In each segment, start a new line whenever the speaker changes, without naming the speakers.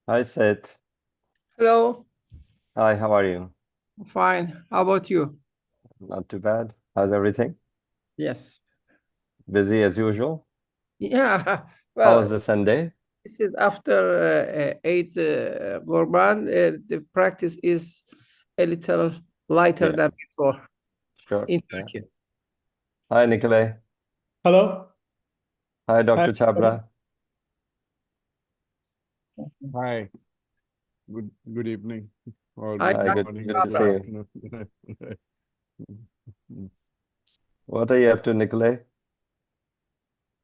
Hi, Seth.
Hello,
Hi, how are you?
fine. How about you?
Not too bad. How's everything?
Yes.
Busy as usual?
Yeah,
How was
well,
the Sunday?
this is after Eid Qurban. The practice is a little lighter
Yeah,
than before
sure.
in
Yeah.
Turkey.
Hi, Nikolay.
Hello.
Hi,
Hi.
Dr. Chabra.
Hi. Good evening or
Hi,
good
Hi,
Dr.
morning
good
or
to
good
see
Chabra.
you.
afternoon.
What are you up to, Nikolay?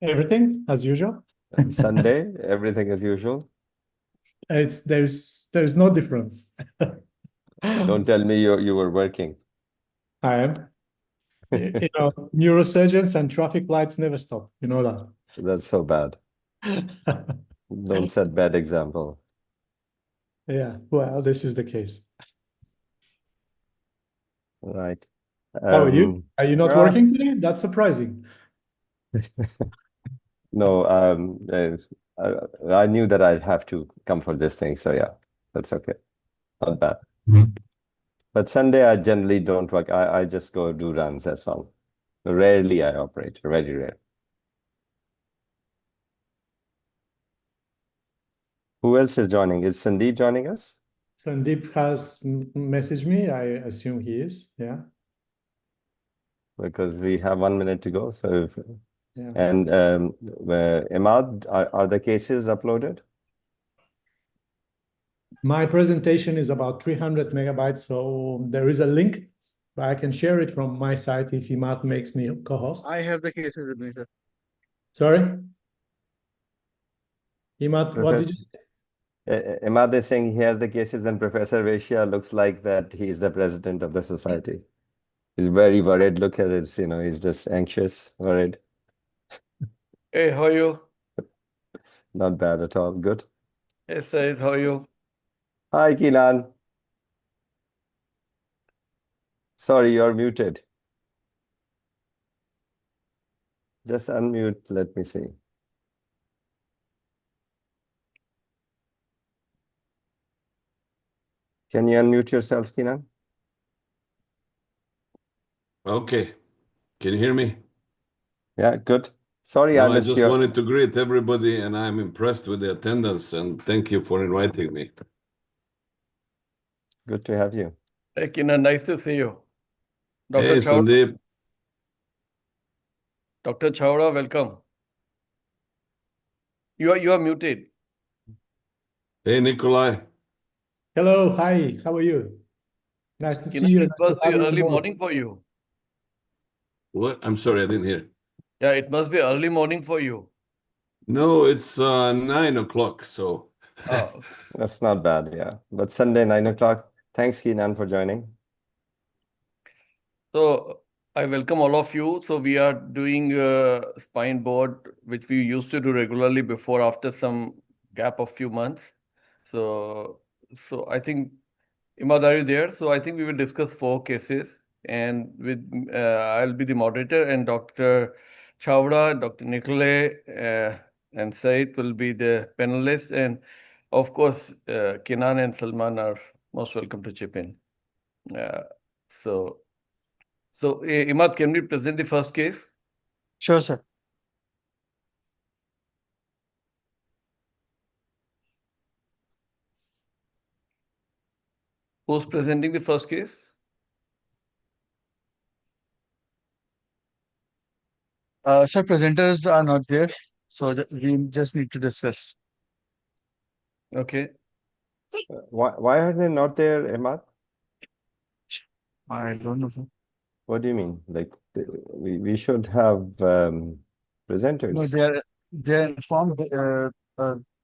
Everything as usual.
Sunday, everything as usual.
There's no difference. I
Don't tell me you were working.
am. Neurosurgeons and traffic lights never stop. You know
That's so bad.
that.
Don't set bad example.
Yeah, well, this is the case.
Right.
How are you? Are you not
Ah,
working today? That's surprising.
no, I knew that I'd have to come for this thing, so yeah, that's okay. Not bad. But Sunday, I generally don't work. I just go do runs, that's all. Rarely I operate, very rare. Who else is joining? Is Sandeep joining us?
Sandeep has messaged me. I assume he is. Yeah.
Because we have 1 minute to go. So,
Yeah.
and Imad, are the cases uploaded?
My presentation is about 300 megabytes, so there is a link, but I can share it from my site if Imad makes me co-host.
I have the cases with me, sir.
Sorry? Imad, what did you
Professor
say?
Imad is saying he has the cases, and Professor Vesha looks like that he's the president of the society. He's very worried. Look at his, he's just anxious, worried.
Hey, how are you?
Not bad at all. Good.
Yes, Syed, how are you?
Hi, Kilan. Sorry, you're muted. Just unmute. Let me see. Can you unmute yourself, Kilan?
Okay. Can you hear me?
Yeah, good. Sorry, I
No, I
missed
just
your.
wanted to greet everybody, and I'm impressed with the attendance, and thank you for inviting me.
Good to have you.
Hey, Kinan, nice to see you. Dr.
Hey,
Chowda,
Sandeep.
Dr. Chowda, welcome. You are muted.
Hey, Nikolai.
Hello, hi, how are you? Nice to see
Kinan,
you.
it
Nice to
must be
have you on
early
board.
morning for you.
What? I'm sorry, I didn't hear.
Yeah, it must be early morning for you.
No, it's 9 o'clock, so
Oh,
That's not bad, yeah. But Sunday, 9 o'clock. Thanks, Kinan, for joining.
so I welcome all of you. So we are doing spine board, which we used to do regularly before, after some gap of few months. So I think, Imad, are you there? So I think we will discuss 4 cases, and with I'll be the moderator, and Dr. Chawda, Dr. Nikolay, and Said will be the panelists, and of course, Kinan and Salman are most welcome to chip in. So, Imad, can we present the first case?
Sure, sir.
Who's presenting the first case?
Sir, presenters are not there, so we just need to discuss.
Okay.
Why are they not there, Imad?
I don't know, sir.
What do you mean? Like, we should have
No,
presenters.
they're informed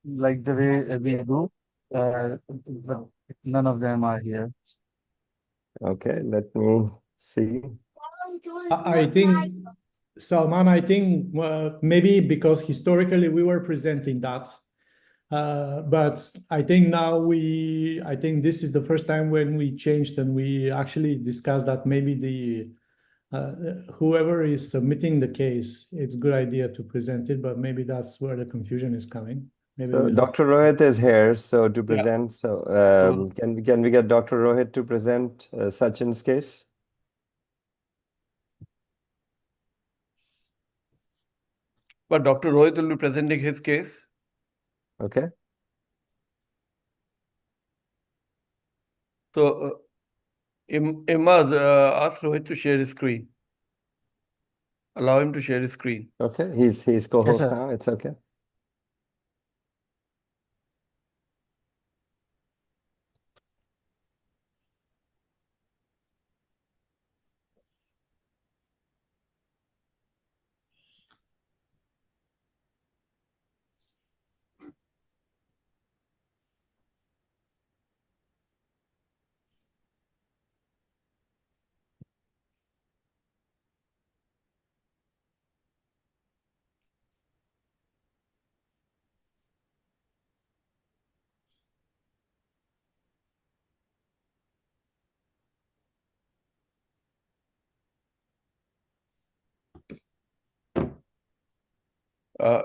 like the way we do, but none of them are here.
Okay, let me see.
I think, Salman, maybe because historically we were presenting that. But I think I think this is the first time when we changed and we actually discussed that maybe whoever is submitting the case, it's a good idea to present it, but maybe that's where the confusion is coming. maybe
So
we'll.
Dr. Rohit is here, so to
Yeah.
present. So
So,
can we get Dr. Rohit to present Sachin's case?
but Dr. Rohit will be presenting his case.
Okay.
So, Imad, ask Rohit to share his screen. Allow him to share his screen.
Okay. He's co-host
sir.
now. It's okay.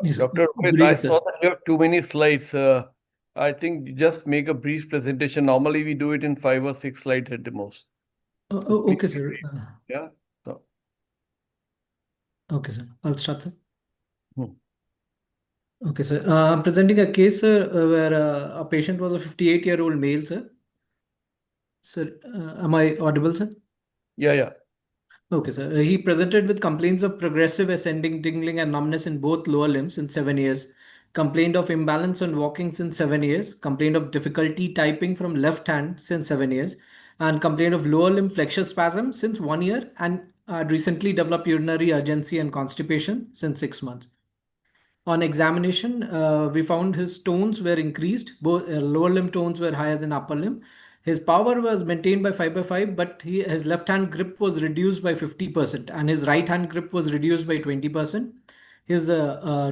Yes,
Dr.
good
Rohit, I
evening,
saw
sir.
that you have too many slides. I think you just make a brief presentation. Normally, we do it in 5 or 6 slides at the most. So please
Okay,
be
sir.
brief. Yeah. So,
Okay, sir. I'll start, sir.
hmm.
Okay, sir. I'm presenting a case, sir, where a patient was a 58-year-old male, sir. Sir, am I audible, sir?
Yeah.
Okay, sir. He presented with complaints of progressive ascending tingling and numbness in both lower limbs in 7 years. Complained of imbalance on walking since 7 years. Complained of difficulty typing from left hand since 7 years. And complained of lower limb flexure spasm since 1 year. And had recently developed urinary urgency and constipation since 6 months. On examination, we found his tones were increased. Both lower limb tones were higher than upper limb. His power was maintained by 5 by 5, but his left hand grip was reduced by 50%, and his right hand grip was reduced by 20%. His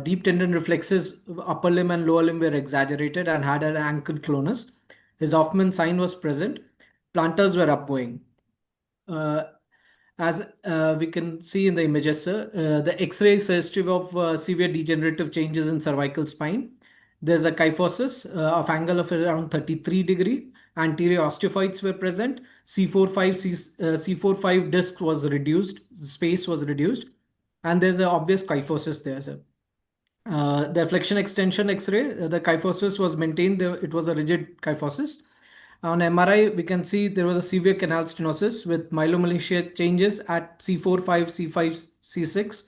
deep tendon reflexes, upper limb and lower limb were exaggerated and had an ankle clonus. His Hoffman sign was present. Plantars were upgoing. Uh, as we can see in the images, sir, the X-ray is suggestive of severe degenerative changes in cervical spine. There's a kyphosis of angle of around 33 degree. Anterior osteophytes were present. C45 disc was reduced. Space was reduced, and there's an obvious kyphosis there, sir. The flexion extension X-ray, the kyphosis was maintained. It was a rigid kyphosis. On MRI, we can see there was a severe canal stenosis with myelomalacia changes at C45, C5, C6.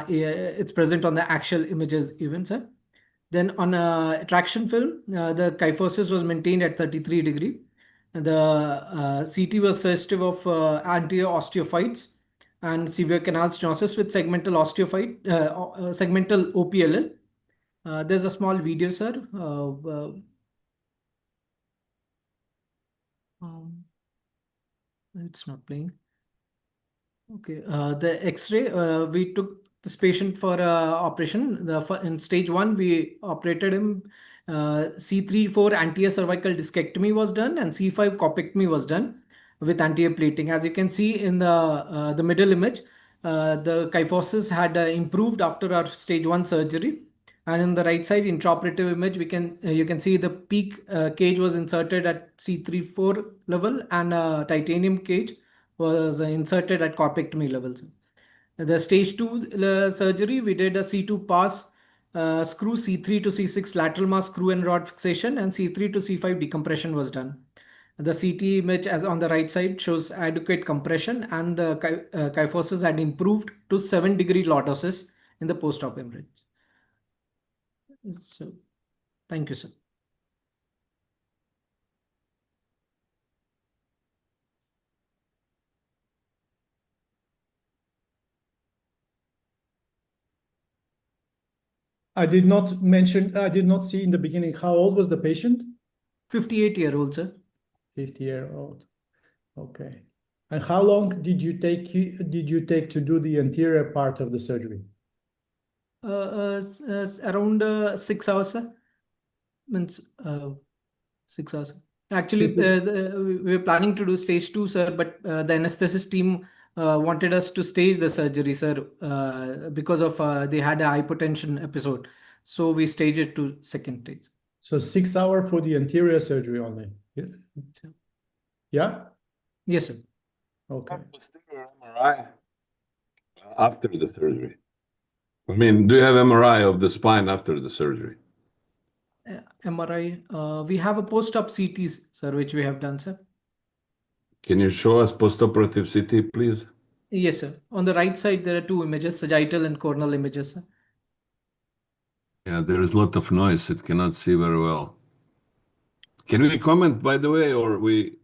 It's present on the axial images even, sir. Then on a traction film, the kyphosis was maintained at 33 degree. The CT was suggestive of anterior osteophytes and severe canal stenosis with segmental osteophyte, segmental OPLL. There's a small video, sir. It's not playing. Okay, the X-ray, we took this patient for operation. In stage 1, we operated him. C3-4 anterior cervical discectomy was done, and C5 corpectomy was done with anterior plating. As you can see in the middle image, the kyphosis had improved after our stage 1 surgery. And in the right side intraoperative image, we can you can see the peak cage was inserted at C3-4 level, and titanium cage was inserted at corpectomy levels. The stage 2 surgery, we did a C2 pass screw, C3 to C6 lateral mass screw and rod fixation, and C3 to C5 decompression was done. The CT image as on the right side shows adequate compression, and the kyphosis had improved to 7-degree lordosis in the post-op image. So, thank you, sir.
I did not see in the beginning, how old was the patient?
58-year-old, sir.
50-year-old. Okay. And how long did you take to do the anterior part of the surgery?
Around 6 hours, sir. Means 6 hours. Actually, we were planning to do stage 2, sir, but the anesthetist team wanted us to stage the surgery, sir, because of they had a hypotension episode. So we stage it to second stage.
So 6 hours for the anterior surgery only. Yeah?
Yes, sir.
Okay.
Posterior MRI after the surgery. I mean, do you have MRI of the spine after the surgery?
MRI, we have a post-op CTs, sir, which we have done, sir.
Can you show us postoperative CT, please?
Yes, sir. On the right side, there are two images, sagittal and coronal images, sir.
Yeah, there is a lot of noise. It cannot see very well. Can we comment, by the way, or we?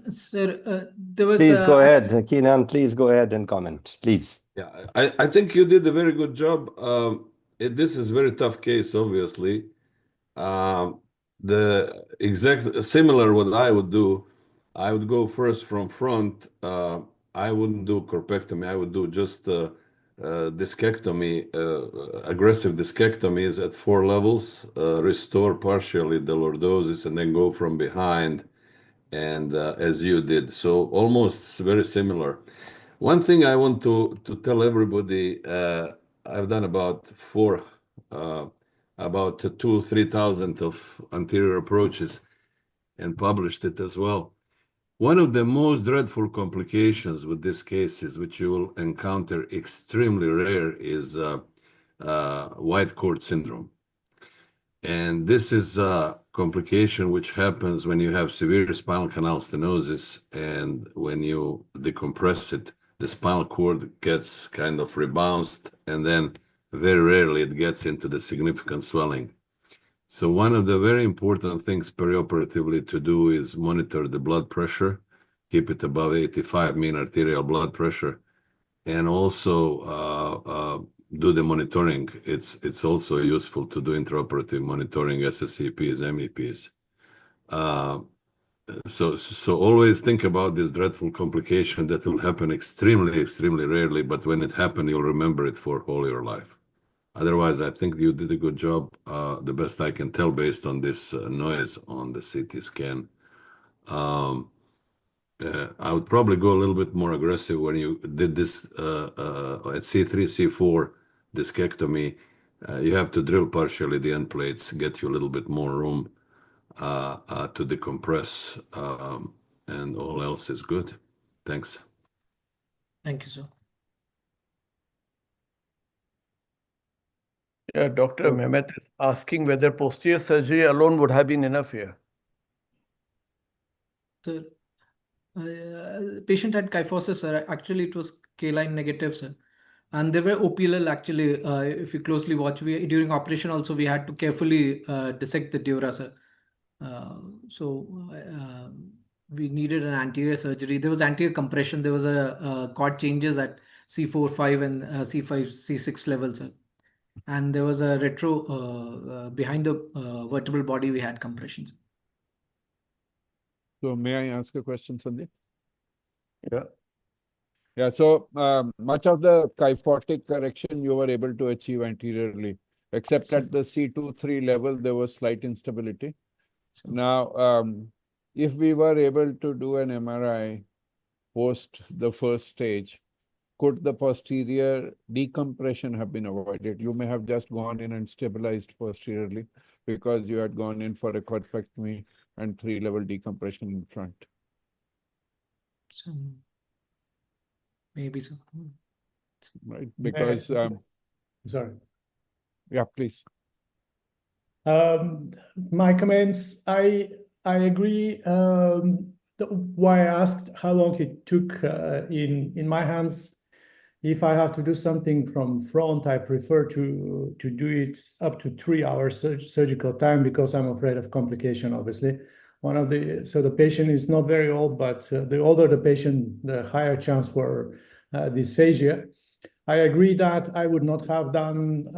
Sir, there was.
Please go ahead, Keenan. Please go ahead and comment, please.
Yeah, I think you did a very good job. This is a very tough case, obviously. The exact similar what I would do, I would go first from front. I wouldn't do corpectomy. I would do just discectomy, aggressive discectomies at 4 levels, restore partially the lordosis, and then go from behind, and as you did. So almost very similar. One thing I want to tell everybody, I've done about 2,000-3,000 of anterior approaches and published it as well. One of the most dreadful complications with these cases, which you will encounter extremely rare, is white cord syndrome. And this is a complication which happens when you have severe spinal canal stenosis, and when you decompress it, the spinal cord gets kind of rebounced, and then very rarely it gets into the significant swelling. So one of the very important things perioperatively to do is monitor the blood pressure, keep it above 85 mean arterial blood pressure, and also do the monitoring. It's also useful to do intraoperative monitoring, SSCPs, MEPs. So always think about this dreadful complication that will happen extremely, extremely rarely, but when it happens, you'll remember it for all your life. Otherwise, I think you did a good job, the best I can tell based on this noise on the CT scan. I would probably go a little bit more aggressive when you did this at C3, C4 discectomy. You have to drill partially the end plates, get you a little bit more room to decompress, and all else is good. Thanks.
Thank you, sir.
Yeah, Dr. Mehmet is asking whether posterior surgery alone would have been enough here.
Sir, patient had kyphosis, sir. Actually, it was K-line negative, sir. And they were OPLL, actually. If you closely watch, during operation also, we had to carefully dissect the dura, sir. We needed an anterior surgery. There was anterior compression. There was a cord changes at C4, 5 and C5, C6 levels, sir. And there was a retro behind the vertebral body, we had compressions.
So may I ask a question, Sandeep?
Yeah.
Yeah, so much of the kyphotic correction you were able to achieve anteriorly, except at the C2, 3 level, there was slight instability. Now, if we were able to do an MRI post the first stage, could the posterior decompression have been avoided? You may have just gone in and stabilized posteriorly because you had gone in for a corpectomy and 3-level decompression in front.
So maybe so.
Right, because
Sorry.
yeah, please.
My comments, I agree. Why I asked how long it took in my hands. If I have to do something from front, I prefer to do it up to 3 hours surgical time, because I'm afraid of complication, obviously. So the patient is not very old, but the older the patient, the higher chance for dysphagia. I agree that I would not have done,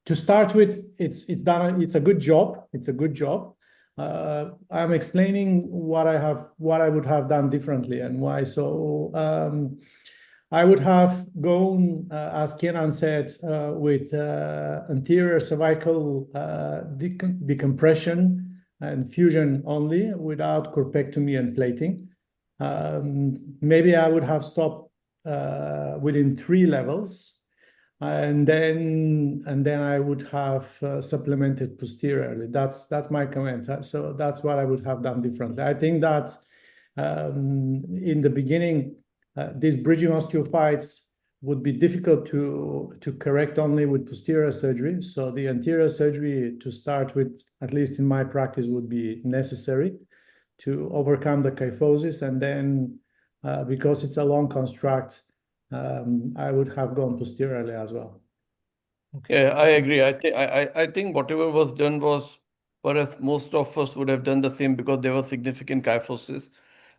to start with, it's a good job. It's a good job. I'm explaining what I would have done differently and why. So I would have gone, as Kenan said, with anterior cervical decompression and fusion only, without corpectomy and plating. Maybe I would have stopped within 3 levels. and then I would have supplemented posteriorly. That's my comment. So that's what I would have done differently. I think that in the beginning, these bridging osteophytes would be difficult to correct only with posterior surgery. So the anterior surgery to start with, at least in my practice, would be necessary to overcome the kyphosis. And then because it's a long construct, I would have gone posteriorly as well.
Yeah, I agree. I think whatever was done was, whereas most of us would have done the same because there was significant kyphosis.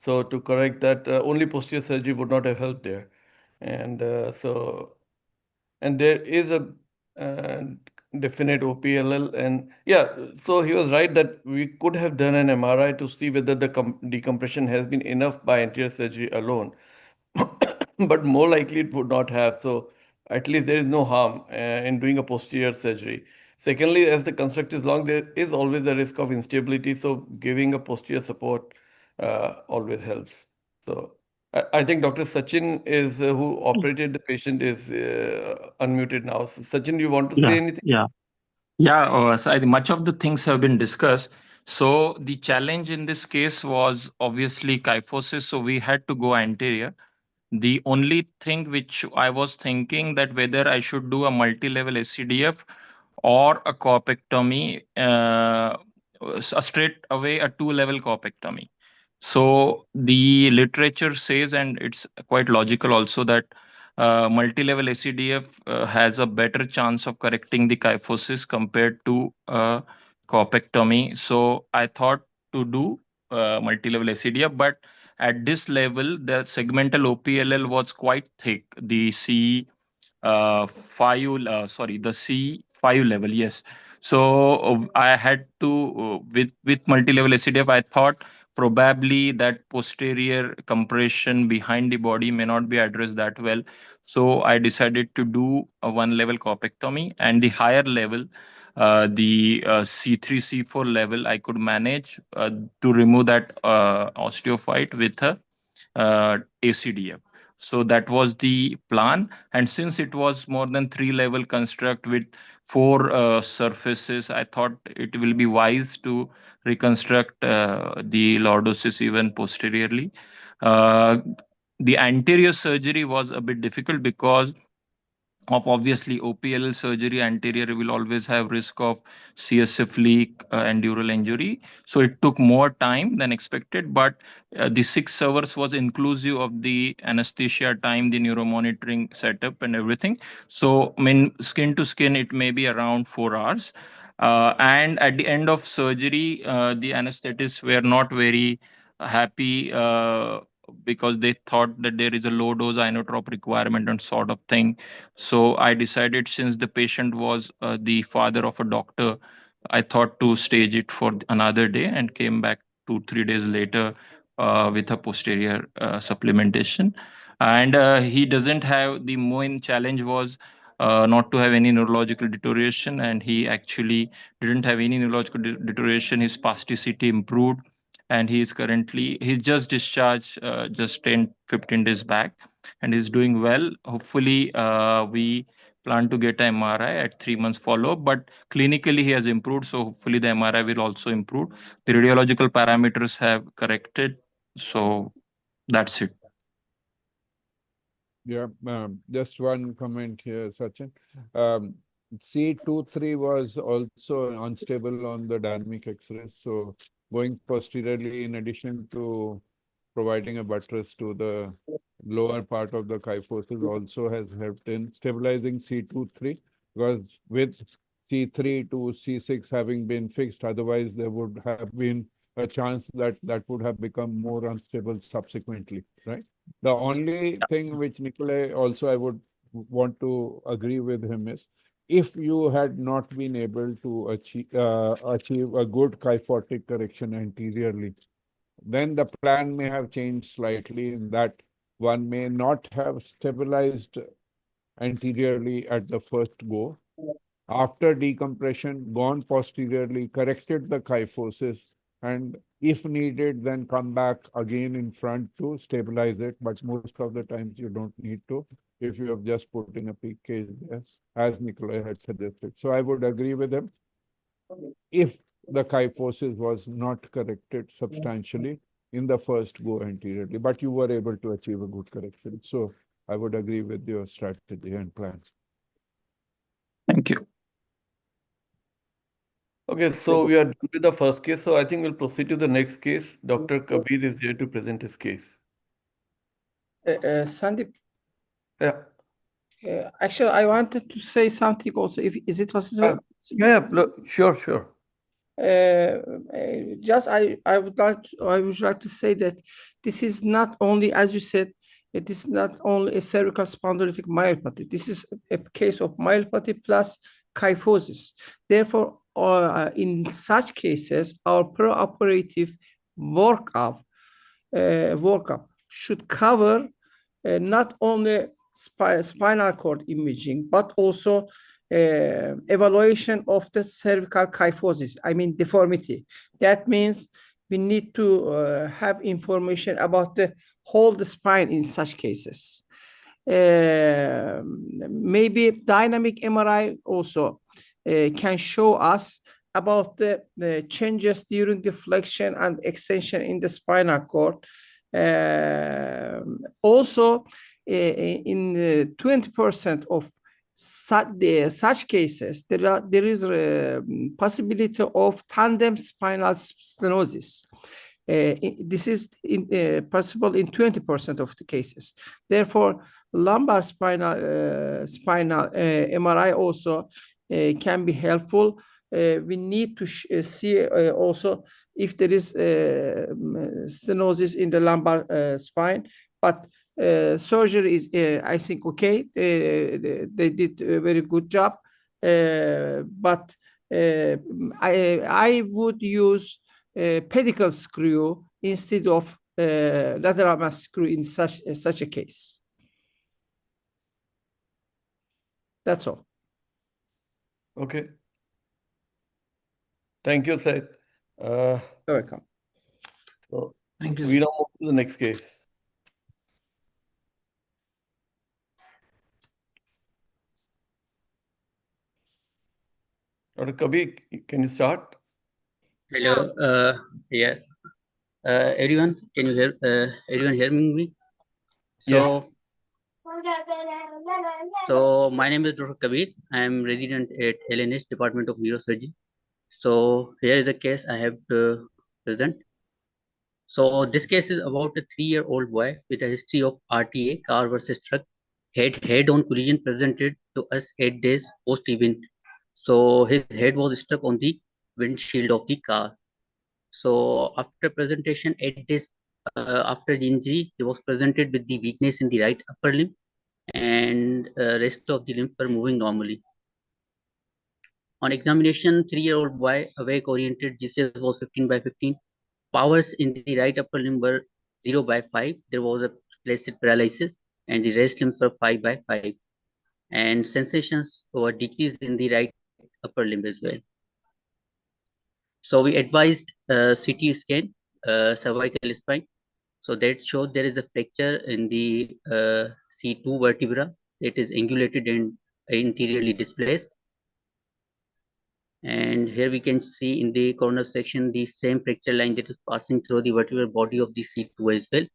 So to correct that, only posterior surgery would not have helped there. And and there is a uh, definite OPLL. And yeah, so he was right that we could have done an MRI to see whether the decompression has been enough by anterior surgery alone. But more likely it would not have. So at least there is no harm in doing a posterior surgery. Secondly, as the construct is long, there is always a risk of instability. So giving a posterior support always helps. So I think Dr. Sachin is who operated the patient is unmuted now. So Sachin, you want to say anything?
So I think much of the things have been discussed. So the challenge in this case was obviously kyphosis. So we had to go anterior. The only thing which I was thinking that whether I should do a multi-level SCDF or a corpectomy, a straight away a two-level corpectomy. So the literature says, and it's quite logical also, that multi-level ACDF has a better chance of correcting the kyphosis compared to corpectomy. So I thought to do multi-level ACDF, but at this level, the segmental OPLL was quite thick. The the C5 level, yes. So I had to with multi-level SCDF. I thought probably that posterior compression behind the body may not be addressed that well. So I decided to do a one-level corpectomy, and the higher level, the C3, C4 level, I could manage to remove that osteophyte with a ACDF. So that was the plan. And since it was more than three-level construct with four surfaces, I thought it will be wise to reconstruct the lordosis even posteriorly. The anterior surgery was a bit difficult because of obviously OPL surgery. Anterior will always have risk of CSF leak and dural injury. So it took more time than expected, but the 6 hours was inclusive of the anesthesia time, the neuromonitoring setup and everything. So I mean, skin to skin, it may be around 4 hours. And at the end of surgery, the anesthetists were not very happy because they thought that there is a low dose inotrope requirement and sort of thing. So I decided, since the patient was the father of a doctor, I thought to stage it for another day and came back 2 3 days later with a posterior supplementation. And he doesn't have, the main challenge was not to have any neurological deterioration, and he actually didn't have any neurological deterioration. His spasticity improved, and he's just discharged just 10 15 days back, and he's doing well. Hopefully, we plan to get an MRI at 3 months follow-up, but clinically he has improved. So hopefully the MRI will also improve. The radiological parameters have corrected. So that's it.
Yeah, just one comment here, Sachin. C23 was also unstable on the dynamic X-rays. So going posteriorly, in addition to providing a buttress to the lower part of the kyphosis, also has helped in stabilizing C23, because with C3 to C6 having been fixed, otherwise there would have been a chance that that would have become more unstable subsequently, right? The only thing which Nikolai also I would want to agree with him is, if you had not been able to achieve a good kyphotic correction anteriorly, then the plan may have changed slightly in that one may not have stabilized anteriorly at the first go. After decompression, gone posteriorly, corrected the kyphosis, and if needed, then come back again in front to stabilize it. But most of the times you don't need to if you have just put in a peak case, as Nikolai had suggested. So I would agree with him. If the kyphosis was not corrected substantially in the first go anteriorly, but you were able to achieve a good correction. So I would agree with your strategy and plans.
Thank you.
Okay, so we are done with the first case. So I think we'll proceed to the next case. Dr. Kabir is here to present his case.
Sandeep,
Yeah.
actually, I wanted to say something also. Is it possible?
Sure.
Just I would like to say that this is not only, as you said, it is not only a cervical spondylolytic myopathy. This is a case of myopathy plus kyphosis. Therefore, in such cases, our preoperative workup should cover not only spinal cord imaging, but also evaluation of the cervical kyphosis, I mean deformity. That means we need to have information about the whole spine in such cases. Maybe dynamic MRI also can show us about the changes during the flexion and extension in the spinal cord. Also, in 20% of such cases, there is a possibility of tandem spinal stenosis. This is possible in 20% of the cases. Therefore, lumbar spinal MRI also can be helpful. We need to see also if there is stenosis in the lumbar spine, but surgery is, I think, okay. They did a very good job, but I would use pedicle screw instead of lateral mass screw in such a case. That's all.
Okay. Thank you, Said.
You're welcome.
So
Thank you.
we now move to the next case. Dr. Kabir, can you start?
Hello. Yeah. Everyone, can you hear? Everyone hearing me?
Yes.
So my name is Dr. Kabir. I am resident at LNH Department of Neurosurgery. So here is a case I have to present. So this case is about a 3-year-old boy with a history of RTA, car versus truck, head-on collision presented to us 8 days post-event. So his head was stuck on the windshield of the car. So after presentation, 8 days after the injury, he was presented with the weakness in the right upper limb, and rest of the limbs were moving normally. On examination, 3-year-old boy, awake oriented, GCS was 15/15. Powers in the right upper limb were 0/5. There was a placid paralysis, and the rest limbs were 5/5. And sensations were decreased in the right upper limb as well. So we advised CT scan, cervical spine. So that showed there is a fracture in the C2 vertebra that is angulated and anteriorly displaced. And here we can see in the corner section the same fracture line that is passing through the vertebral body of the C2 as well.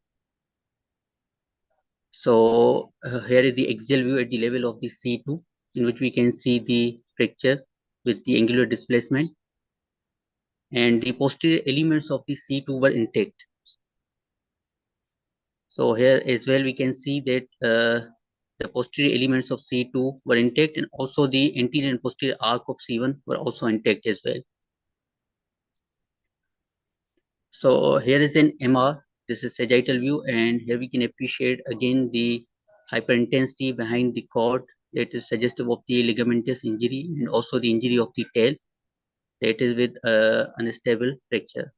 So here is the axial view at the level of the C2, in which we can see the fracture with the angular displacement. And the posterior elements of the C2 were intact. So here as well we can see that the posterior elements of C2 were intact, and also the anterior and posterior arc of C1 were also intact as well. So here is an MR. This is sagittal view, and here we can appreciate again the hyperintensity behind the cord that is suggestive of the ligamentous injury, and also the injury of the tail that is with unstable fracture.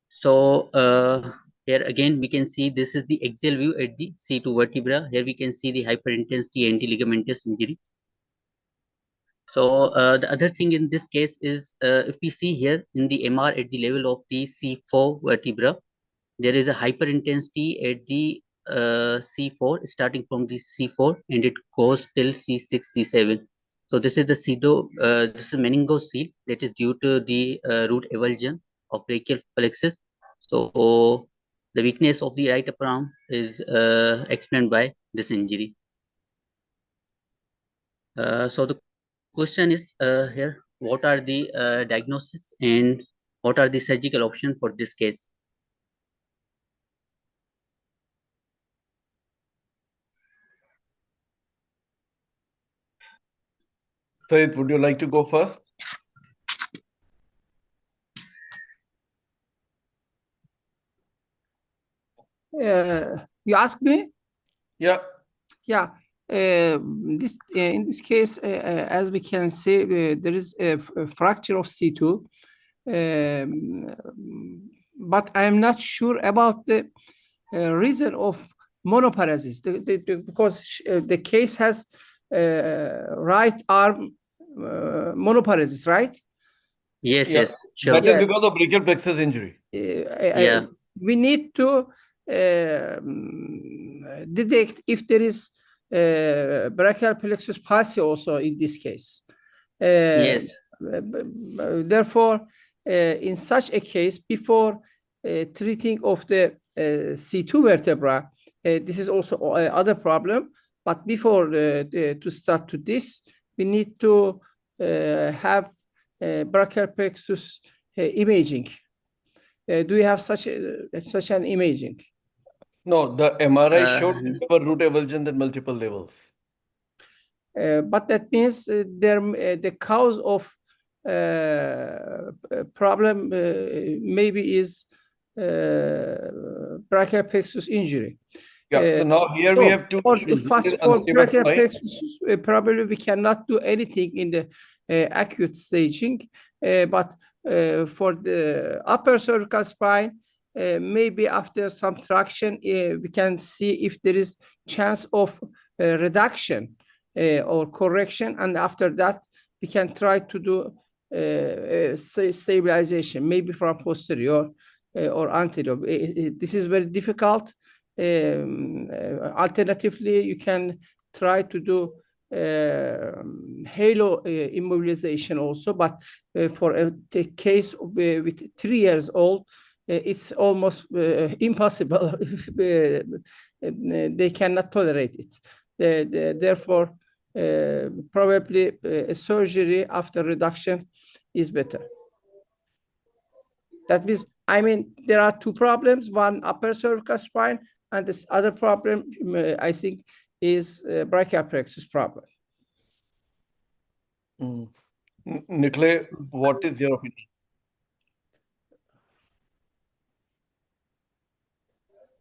So here again we can see this is the axial view at the C2 vertebra. Here we can see the hyperintensity anti-ligamentous injury. So the other thing in this case is if we see here in the MR at the level of the C4 vertebra, there is a hyperintensity at the C4 starting from the C4 and it goes till C6, C7. So this is the this is meningocele that is due to the root avulsion of brachial plexus. So the weakness of the right upper arm is explained by this injury. So the question is here, what are the diagnosis and what are the surgical options for this case?
Said, would you like to go first?
You asked me?
Yeah.
Yeah. In this case, as we can see, there is a fracture of C2, but I am not sure about the reason of monoparesis because the case has right arm monoparesis, right?
Yes,
Yeah.
yes, sure.
That is because of brachial plexus injury.
Yeah.
We need to detect if there is brachial plexus palsy also in this case.
Yes.
Therefore, in such a case, before treating of the C2 vertebra, this is also other problem. But before to start to this, we need to have brachial plexus imaging. Do you have such an imaging?
No, the MRI showed a root avulsion at multiple levels.
But that means the cause of problem maybe is brachial plexus injury.
Yeah. So now here we have two issues.
For brachial plexus, probably we cannot do anything in the acute staging, but for the upper cervical spine, maybe after some traction, we can see if there is chance of reduction or correction, and after that we can try to do stabilization, maybe from posterior or anterior. This is very difficult. Alternatively, you can try to do halo immobilization also, but for a case with 3 years old, it's almost impossible. They cannot tolerate it. Therefore, probably a surgery after reduction is better. That means, I mean, there are two problems, one upper cervical spine, and this other problem, I think, is brachial plexus problem.
Nikhil, what is your opinion?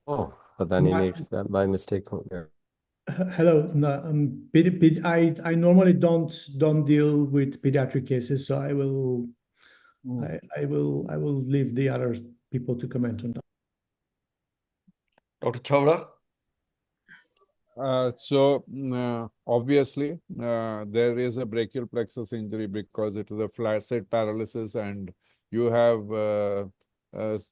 Oh, but then he makes that by mistake here.
Hello. No, I normally don't deal with pediatric cases, so I will leave the other people to comment on that.
Dr. Chawda?
Obviously, there is a brachial plexus injury because it is a flaccid paralysis, and you have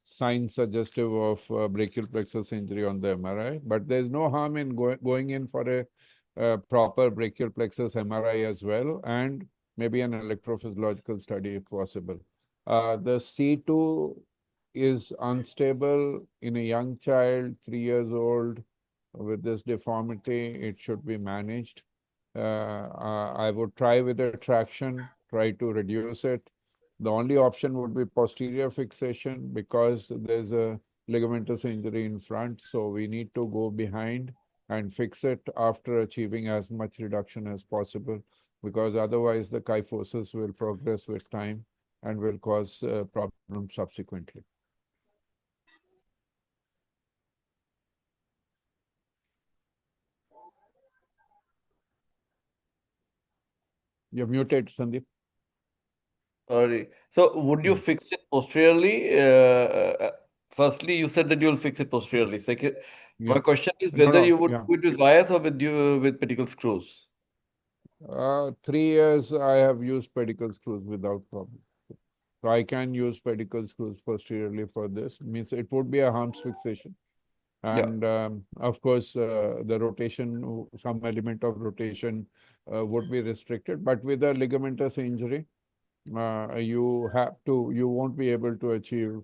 signs suggestive of brachial plexus injury on the MRI. But there's no harm in going in for a proper brachial plexus MRI as well, and maybe an electrophysiological study if possible. The C2 is unstable in a young child, 3 years old. With this deformity, it should be managed. I would try with a traction, try to reduce it. The only option would be posterior fixation because there's a ligamentous injury in front. So we need to go behind and fix it after achieving as much reduction as possible, because otherwise the kyphosis will progress with time and will cause problems subsequently. You're muted, Sandeep.
Sorry. So would you fix it posteriorly? Firstly, you said that you'll fix it posteriorly. Second, my question is whether you would do it with wires or with pedicle screws.
3 years I have used pedicle screws without problem. So I can use pedicle screws posteriorly for this. Means it would be a Harms fixation. And of course, the rotation, some element of rotation would be restricted. But with a ligamentous injury, you won't be able to achieve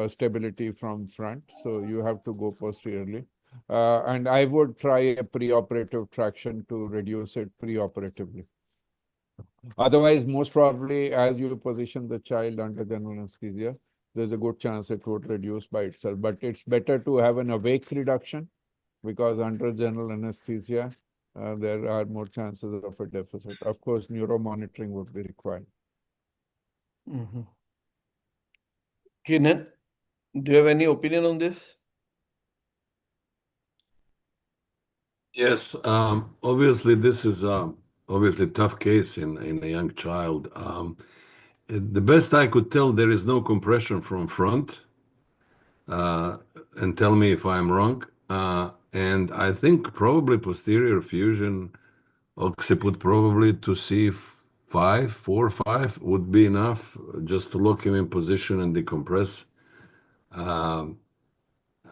stability from front. So you have to go posteriorly. And I would try a preoperative traction to reduce it preoperatively. Otherwise, most probably, as you position the child under general anesthesia, there's a good chance it would reduce by itself. But it's better to have an awake reduction because under general anesthesia, there are more chances of a deficit. Of course, neuromonitoring would be required.
Kiran, do you have any opinion on this?
Yes, obviously this is obviously a tough case in a young child. The best I could tell, there is no compression from front, and tell me if I'm wrong. And I think probably posterior fusion occiput probably to C5, 4, 5 would be enough just to lock him in position and decompress.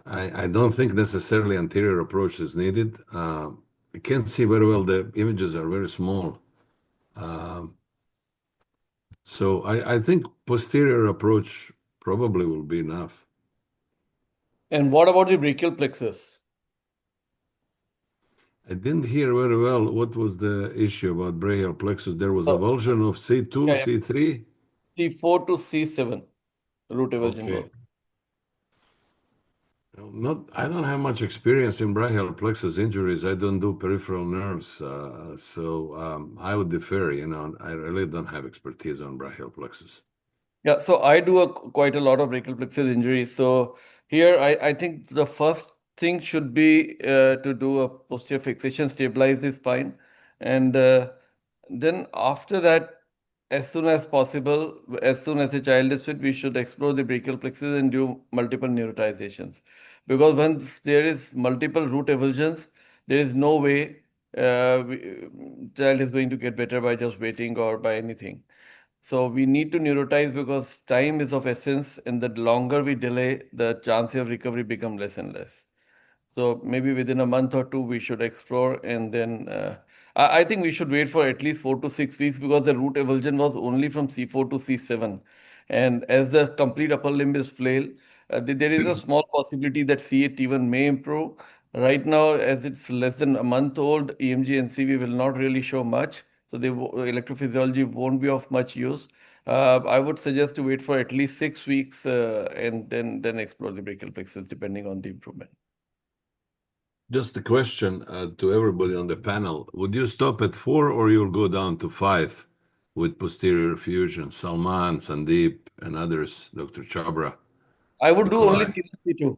I don't think necessarily anterior approach is needed. I can't see very well. The images are very small. So I think posterior approach probably will be enough.
And what about the brachial plexus?
I didn't hear very well what was the issue about brachial plexus. There was avulsion of C2, C3?
C4 to C7 root avulsion
Okay.
was.
I don't have much experience in brachial plexus injuries. I don't do peripheral nerves, so I would defer. I really don't have expertise on brachial plexus.
Yeah, so I do quite a lot of brachial plexus injuries. So here, I think the first thing should be to do a posterior fixation, stabilize the spine, and then after that, as soon as possible, as soon as the child is fit, we should explore the brachial plexus and do multiple neurotizations. Because once there is multiple root avulsions, there is no way child is going to get better by just waiting or by anything. So we need to neurotize because time is of essence, and the longer we delay, the chance of recovery become less and less. So maybe within a month or two, we should explore, and then I think we should wait for at least 4 to 6 weeks because the root avulsion was only from C4 to C7. And as the complete upper limb is flail, there is a small possibility that C8 even may improve. Right now, as it's less than a month old, EMG and CV will not really show much. So the electrophysiology won't be of much use. I would suggest to wait for at least 6 weeks and then explore the brachial plexus depending on the improvement.
Just a question to everybody on the panel. Would you stop at 4 or you'll go down to 5 with posterior fusion? Salman, Sandeep, and others, Dr. Chabra.
I would do only C1, C2.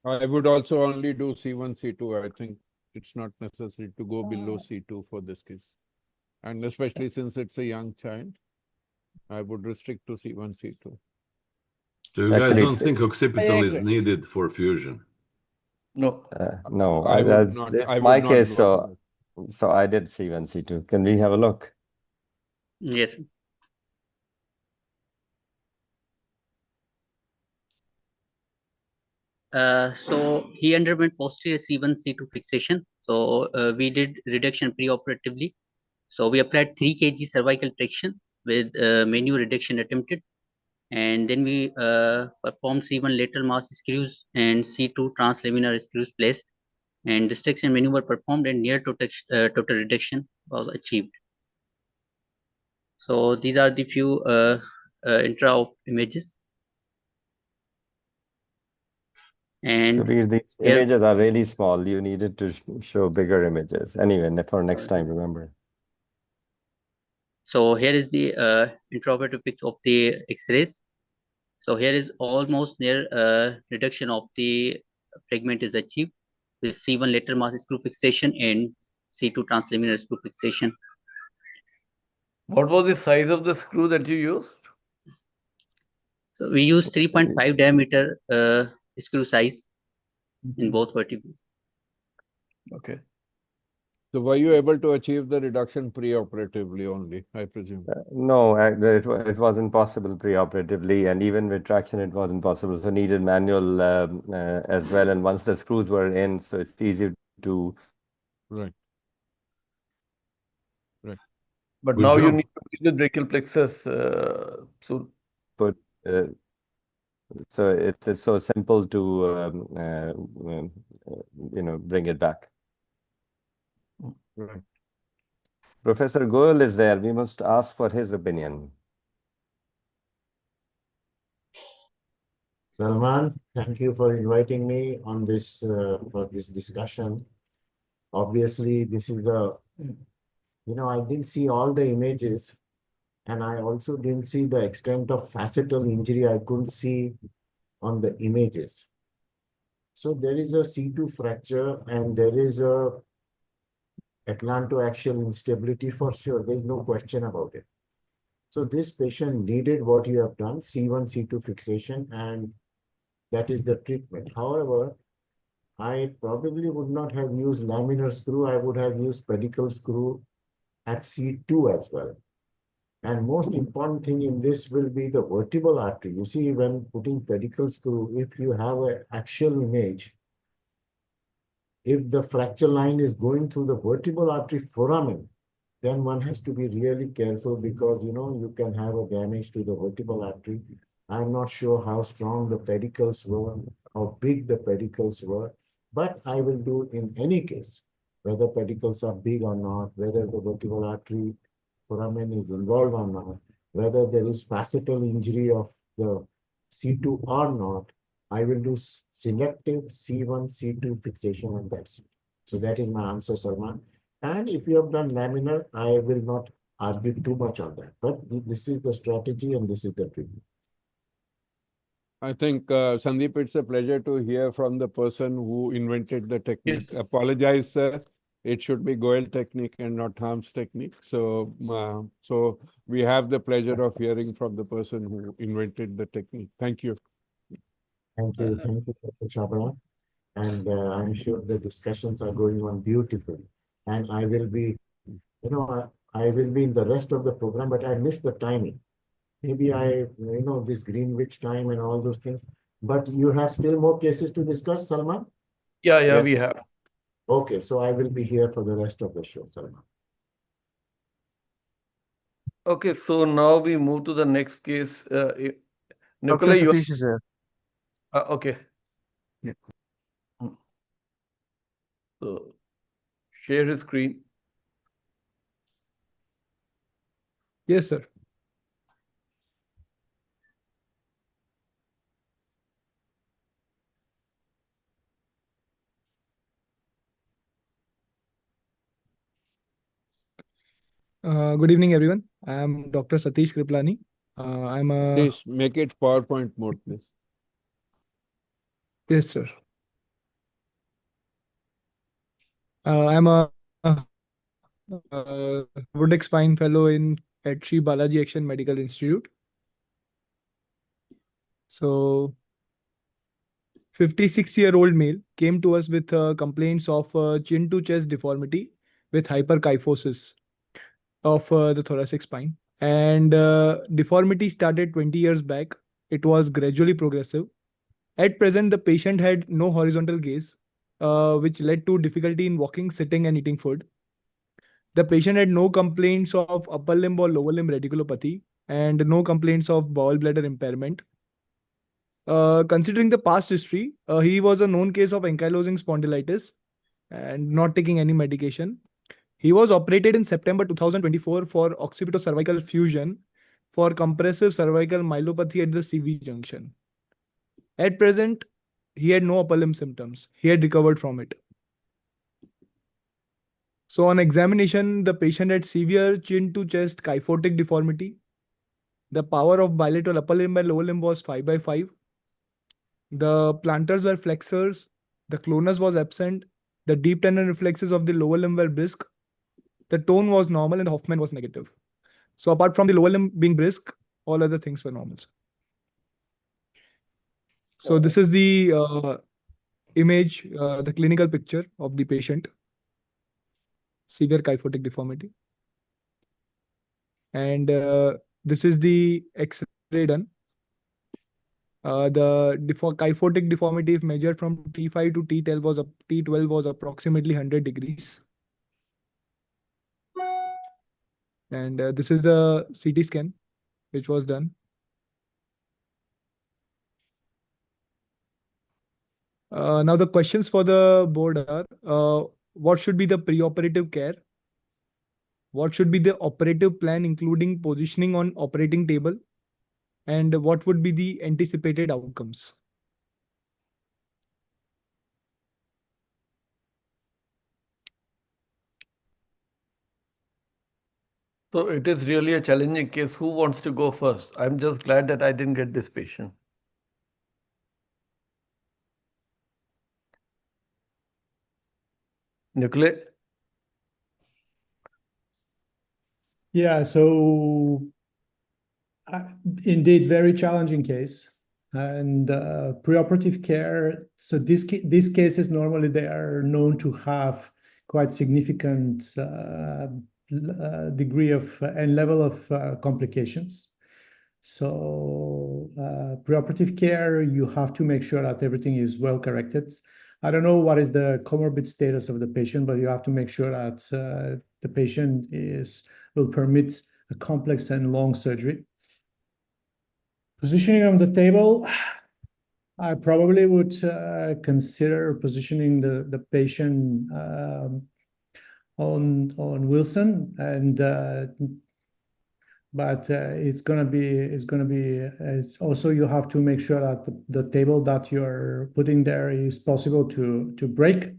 I would also only do C1, C2. I think it's not necessary to go below C2 for this case. And especially since it's a young child, I would restrict to C1, C2.
So you guys don't think occipital is needed for fusion?
No.
No,
I would not.
It's
I would
my
not
case,
go
so I did C1, C2. Can we have a look?
Yes. So he underwent posterior C1, C2 fixation. So we did reduction preoperatively. So we applied 3 kg cervical traction with menu reduction attempted. And then we performed C1 lateral mass screws and C2 translaminar screws placed. And dissection maneuver performed and near total reduction was achieved. So these are the few intra images. And
These images are really small. You needed to show bigger images. Anyway, for next time, remember.
So here is the intraoperative picture of the X-rays. So here is almost near reduction of the fragment is achieved with C1 lateral mass screw fixation and C2 translaminar screw fixation.
What was the size of the screw that you used?
So we used 3.5 diameter screw size in both vertebrae.
Okay.
So were you able to achieve the reduction pre-operatively only, I presume?
No, it wasn't possible pre-operatively, and even with traction, it wasn't possible. So needed manual as well. And once the screws were in, so it's easy to.
Right. Right.
But
Good
now you
job.
need to build the brachial plexus. So
Put so it's so simple to bring it back.
Right.
Professor Goel is there. We must ask for his opinion.
Salman, thank you for inviting me on this for this discussion. Obviously, this is I didn't see all the images, and I also didn't see the extent of facetal injury. I couldn't see on the images. So there is a C2 fracture and there is a atlantoaxial instability for sure. There's no question about it. So this patient needed what you have done, C1, C2 fixation, and that is the treatment. However, I probably would not have used laminar screw. I would have used pedicle screw at C2 as well. And most important thing in this will be the vertebral artery. You see, when putting pedicle screw, if you have an axial image, if the fracture line is going through the vertebral artery foramen, then one has to be really careful because, you can have a damage to the vertebral artery. I'm not sure how strong the pedicles were, how big the pedicles were, but I will do in any case, whether pedicles are big or not, whether the vertebral artery foramen is involved or not, whether there is facetal injury of the C2 or not, I will do selective C1, C2 fixation and that's it. So that is my answer, Sarman. And if you have done laminar, I will not argue too much on that. But this is the strategy and this is the treatment.
I think, Sandeep, it's a pleasure to hear from the person who invented the technique.
Yes.
Apologize, sir. It should be Goel technique and not Harm's technique. So, so we have the pleasure of hearing from the person who invented the technique. Thank you.
Thank you, Dr. Chabra. And I'm sure the discussions are going on beautifully. And I will be, I will be in the rest of the program, but I missed the timing. Maybe this Greenwich time and all those things. But you have still more cases to discuss, Salman?
yeah, we have.
Okay, so I will be here for the rest of the show, Salman.
Okay, so now we move to the next case.
Dr.
Nikolai,
Satish is here.
okay.
Yeah.
So share his screen.
Yes, sir. Good evening, everyone. I am Dr. Satish Kriplani. I'm a
Please make it PowerPoint mode, please.
yes, sir. I'm a robotic spine fellow at Sri Balaji Action Medical Institute. So, 56-year-old male came to us with complaints of chin to chest deformity with hyperkyphosis of the thoracic spine. And deformity started 20 years back. It was gradually progressive. At present, the patient had no horizontal gaze, which led to difficulty in walking, sitting, and eating food. The patient had no complaints of upper limb or lower limb radiculopathy and no complaints of bowel bladder impairment. Considering the past history, he was a known case of ankylosing spondylitis and not taking any medication. He was operated in September 2024 for occipitocervical fusion for compressive cervical myelopathy at the CV junction. At present, he had no upper limb symptoms. He had recovered from it. So on examination, the patient had severe chin to chest kyphotic deformity. The power of bilateral upper limb and lower limb was 5/5. The plantars were flexors. The clonus was absent. The deep tendon reflexes of the lower limb were brisk. The tone was normal and the Hoffman was negative. So apart from the lower limb being brisk, all other things were normal. So this is the image, the clinical picture of the patient.
severe kyphotic deformity. And this is the X-ray done. The kyphotic deformity, if measured from T5 to T12 was approximately 100 degrees. And this is the CT scan which was done. Now the questions for the board are, what should be the preoperative care? What should be the operative plan, including positioning on operating table? And what would be the anticipated outcomes?
So it is really a challenging case. Who wants to go first? I'm just glad that I didn't get this patient. Nicolai?
Yeah, so indeed, very challenging case. And preoperative care, so these cases normally they are known to have quite significant degree of and level of complications. So preoperative care, you have to make sure that everything is well corrected. I don't know what is the comorbid status of the patient, but you have to make sure that the patient will permit a complex and long surgery. Positioning on the table, I probably would consider positioning the patient on Wilson, and but it's also you have to make sure that the table that you're putting there is possible to break.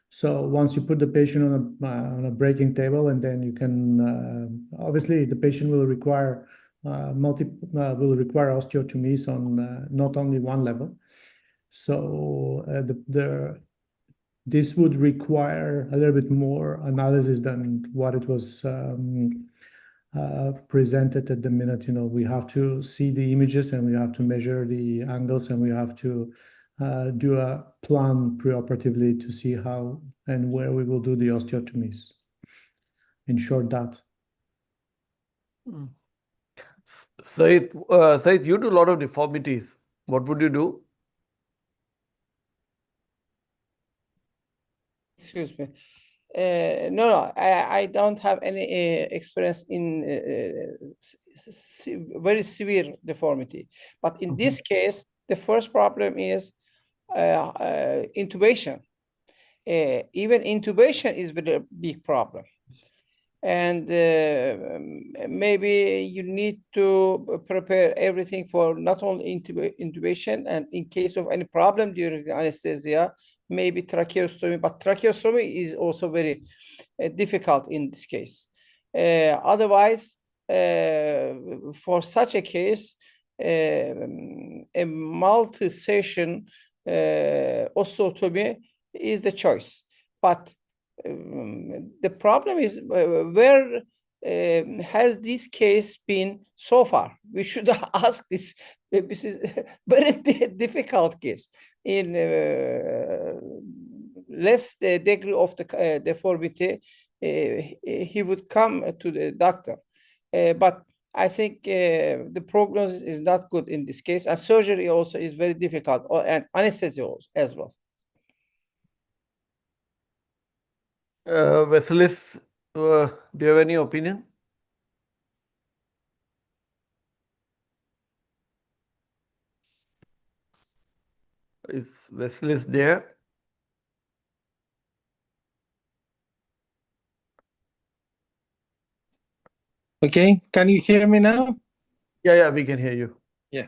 So once you put the patient on a breaking table, and then you can obviously the patient will require osteotomies on not only one level. So this would require a little bit more analysis than what it was presented at the minute. We have to see the images, and we have to measure the angles, and we have to do a plan preoperatively to see how and where we will do the osteotomies. In short, that.
Said, you do a lot of deformities. What would you do?
Excuse me. No, I don't have any experience in very severe deformity. But in this case, the first problem is intubation. Even intubation is a very big problem. And maybe you need to prepare everything for not only intubation, and in case of any problem during anesthesia, maybe tracheostomy, but tracheostomy is also very difficult in this case. Otherwise, for such a case, a multi-session osteotomy is the choice. But the problem is where has this case been so far? We should ask this. This is a very difficult case. In less the degree of the deformity, he would come to the doctor. But I think the prognosis is not good in this case. And surgery also is very difficult, and anesthesia also, as well.
Vasilis, do you have any opinion? Is Vasilis there?
Okay, can you hear me now?
Yeah, we can hear you.
Yeah.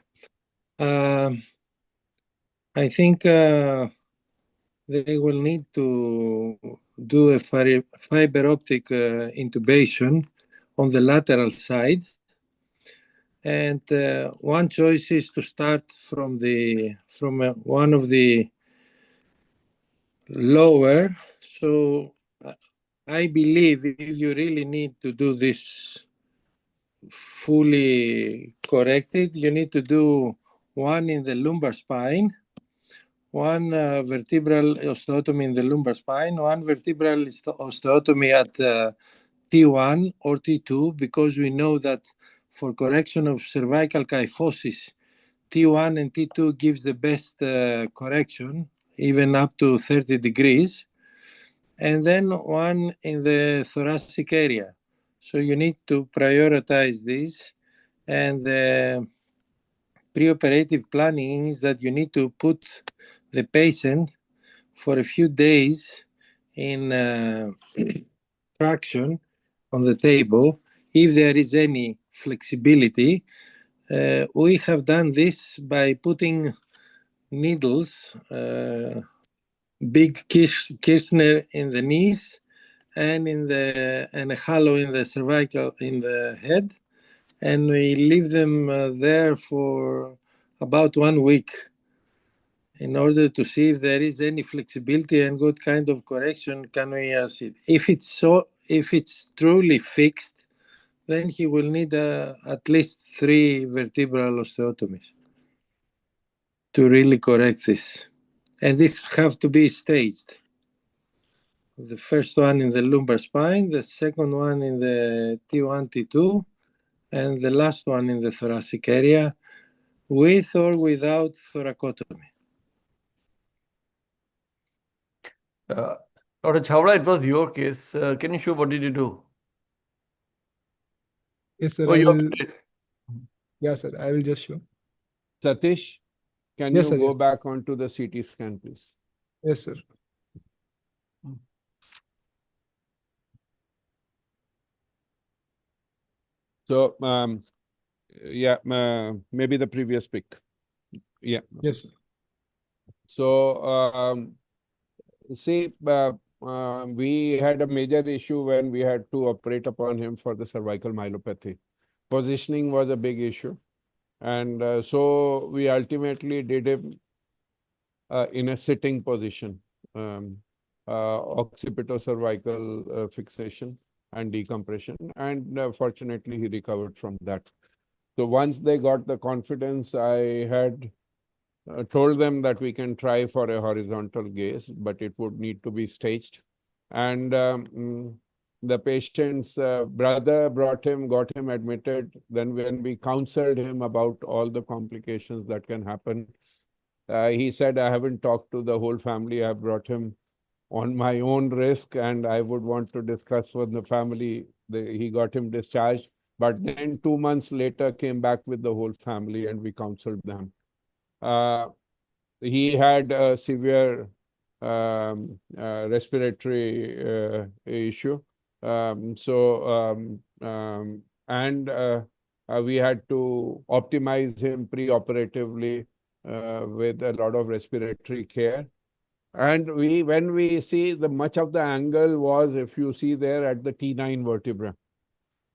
I think they will need to do a fiber optic intubation on the lateral side. And one choice is to start from one of the lower. So I believe if you really need to do this fully corrected, you need to do one in the lumbar spine, one vertebral osteotomy in the lumbar spine, one vertebral osteotomy at T1 or T2, because we know that for correction of cervical kyphosis, T1 and T2 gives the best correction, even up to 30 degrees, and then one in the thoracic area. So you need to prioritize this, and the preoperative planning is that you need to put the patient for a few days in traction on the table. If there is any flexibility, we have done this by putting needles, big Kirchner in the knees and a hollow in the cervical, in the head, and we leave them there for about 1 week in order to see if there is any flexibility and what kind of correction can we see. If it's truly fixed, then he will need at least 3 vertebral osteotomies to really correct this. And this have to be staged. The first one in the lumbar spine, the second one in the T1, T2, and the last one in the thoracic area, with or without thoracotomy.
Dr. Chawla, it was your case. Can you show what did you do?
Yes, sir.
Oh,
I
you
will.
did.
Yeah, sir. I will just show.
Satish, can
Yes,
you
sir.
go
Yes.
back onto the CT scan, please?
Yes, sir.
So, yeah, maybe the previous pic. Yeah.
Yes, sir.
So, see, we had a major issue when we had to operate upon him for the cervical myelopathy. Positioning was a big issue. And so we ultimately did him in a sitting position, occipitocervical fixation and decompression. And fortunately, he recovered from that. So once they got the confidence, I had told them that we can try for a horizontal gaze, but it would need to be staged. And the patient's brother brought him, got him admitted. Then when we counseled him about all the complications that can happen, he said, I haven't talked to the whole family. I brought him on my own risk, and I would want to discuss with the family. He got him discharged. But then 2 months later, came back with the whole family, and we counseled them. He had a severe respiratory issue. We had to optimize him pre-operatively with a lot of respiratory care. And when we see much of the angle was, if you see there, at the T9 vertebra.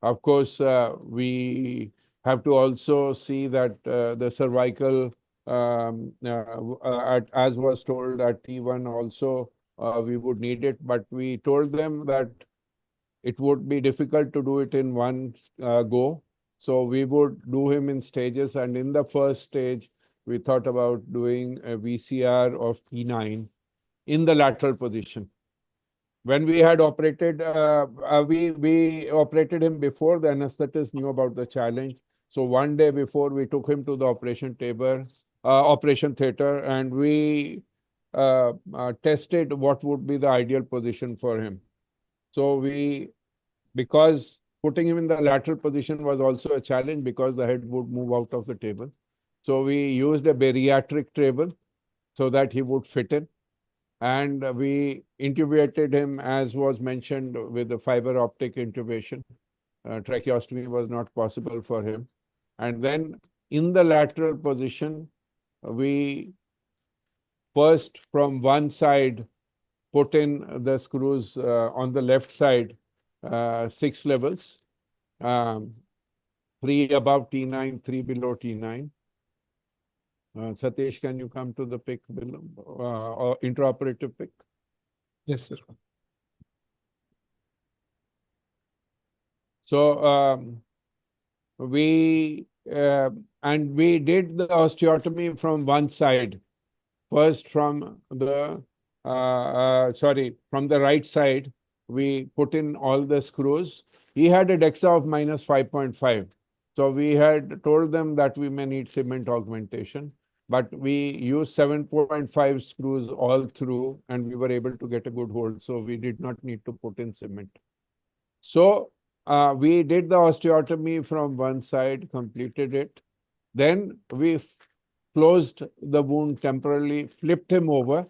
Of course, we have to also see that the cervical, as was told at T1 also, we would need it. But we told them that it would be difficult to do it in one go. So we would do him in stages. And in the first stage, we thought about doing a VCR of T9 in the lateral position. When we had operated, we operated him before the anesthetist knew about the challenge. So one day before, we took him to the operation theater, and we tested what would be the ideal position for him. So because putting him in the lateral position was also a challenge because the head would move out of the table. So we used a bariatric table so that he would fit in. And we intubated him, as was mentioned, with a fiber optic intubation. Tracheostomy was not possible for him. And then in the lateral position, we first from one side put in the screws on the left side, 6 levels, 3 above T9, 3 below T9. Satish, can you come to the pic below, or intraoperative pic?
Yes, sir.
So we did the osteotomy from one side. first from the from the right side, we put in all the screws. He had a DEXA of minus 5.5. So we had told them that we may need cement augmentation, but we used 7.5 screws all through, and we were able to get a good hold. So we did not need to put in cement. So we did the osteotomy from one side, completed it. Then we closed the wound temporarily, flipped him over.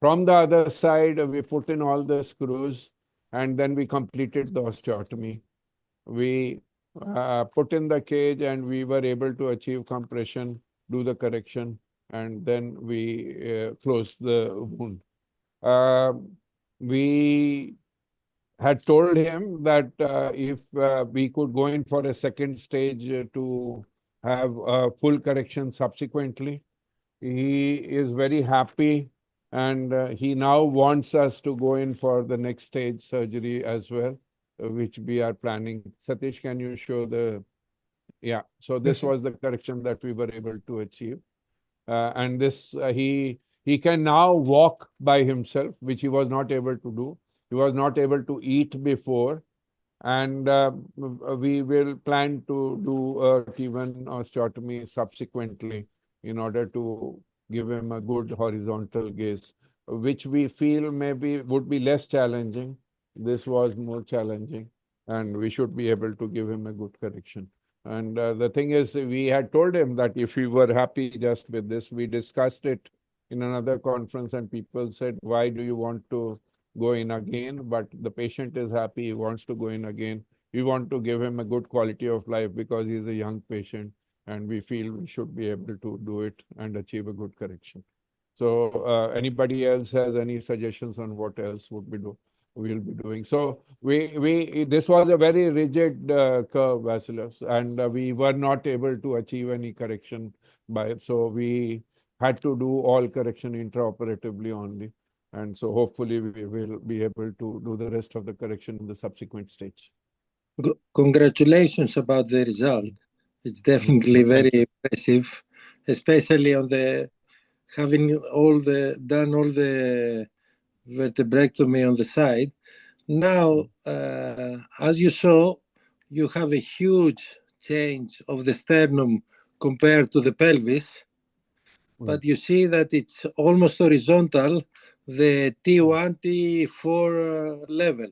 From the other side, we put in all the screws, and then we completed the osteotomy. We put in the cage, and we were able to achieve compression, do the correction, and then we closed the wound. We had told him that if we could go in for a second stage to have a full correction subsequently. He is very happy, and he now wants us to go in for the next stage surgery as well, which we are planning. Satish, can you show the... Yeah, so this was the correction that we were able to achieve. And this, he can now walk by himself, which he was not able to do. He was not able to eat before, and we will plan to do a T1 osteotomy subsequently in order to give him a good horizontal gaze, which we feel maybe would be less challenging. This was more challenging, and we should be able to give him a good correction. And the thing is, we had told him that if we were happy just with this, we discussed it in another conference, and people said, why do you want to go in again? But the patient is happy, he wants to go in again. We want to give him a good quality of life because he's a young patient, and we feel we should be able to do it and achieve a good correction. So anybody else has any suggestions on what else we'll be doing? So this was a very rigid curve, Vasilis, and we were not able to achieve any correction by it. So we had to do all correction intraoperatively only. And so hopefully we will be able to do the rest of the correction in the subsequent stage.
Congratulations about the result. It's definitely very impressive, especially on the having done all the vertebrectomy on the side. Now, as you saw, you have a huge change of the sternum compared to the pelvis, but you see that it's almost horizontal, the T1, T4 level.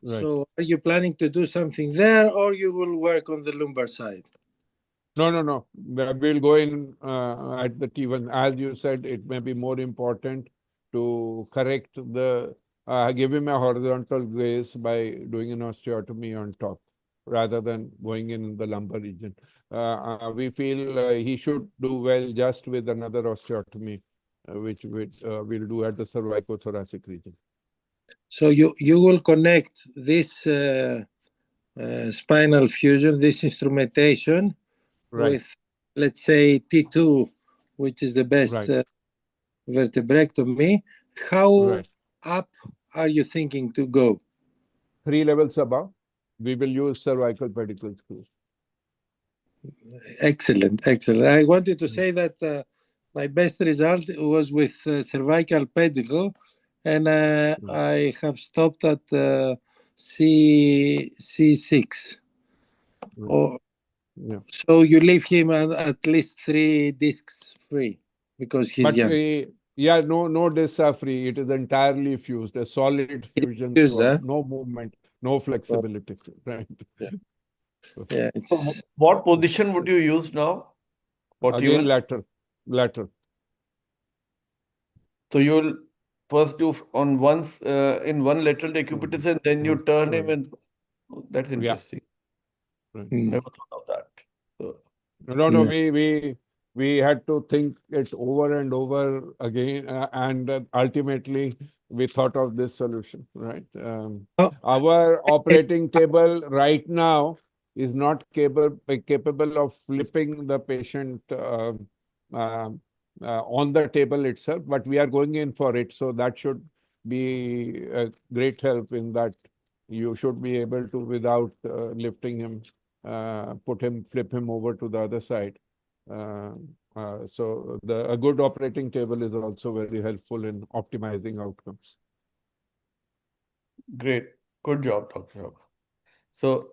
Right.
So are you planning to do something there, or you will work on the lumbar side?
No. We'll go in at the T1. As you said, it may be more important to correct the, give him a horizontal gaze by doing an osteotomy on top, rather than going in the lumbar region. We feel he should do well just with another osteotomy, which we'll do at the cervicothoracic region.
So you will connect this spinal fusion, this instrumentation, with, let's say, T2, which is the best vertebrectomy. How up are you thinking to go?
3 levels above. We will use cervical pedicle screws.
Excellent. I wanted to say that my best result was with cervical pedicle, and I have stopped at C6. So you leave him at least 3 discs free because he's young.
No discs are free. It is entirely fused, a solid fusion, no movement, no flexibility. Right.
Yeah.
So what position would you use now?
Again, lateral.
So you will first do on once in one lateral decubitus, and then you turn him, and that's interesting. Never thought of that. So
No. We had to think it over and over again, and ultimately we thought of this solution. Right. Our operating table right now is not capable of flipping the patient on the table itself, but we are going in for it. So that should be a great help in that you should be able to, without lifting him, flip him over to the other side. So a good operating table is also very helpful in optimizing outcomes.
Great. Good job, Dr. Shah. So,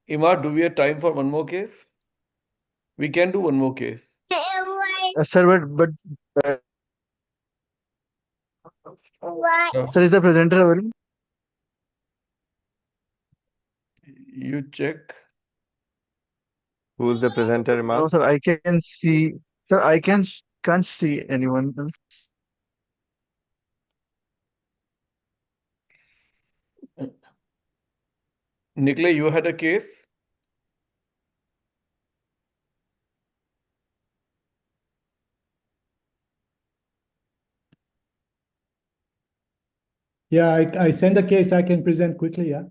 Imad, do we have time for one more case? We can do one more case.
Sir, but sir, is the presenter available?
You check.
Who's the presenter, Imad?
No, sir, I can see. Sir, can't see anyone else.
Nicola, you had a case?
Yeah, I send a case I can present quickly, yeah.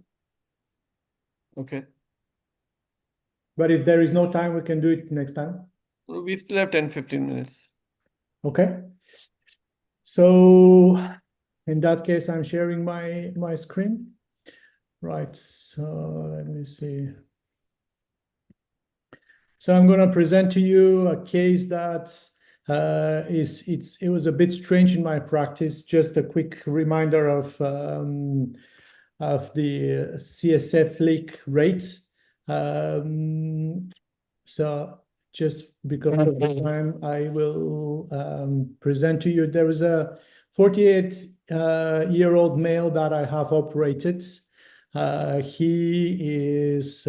Okay.
But if there is no time, we can do it next time.
We still have 10-15 minutes.
Okay. So in that case, I'm sharing my screen. Right. So let me see. So I'm going to present to you a case that it was a bit strange in my practice. Just a quick reminder of the CSF leak rate. So just because of the time, I will present to you. There was a 48-year-old male that I have operated. He is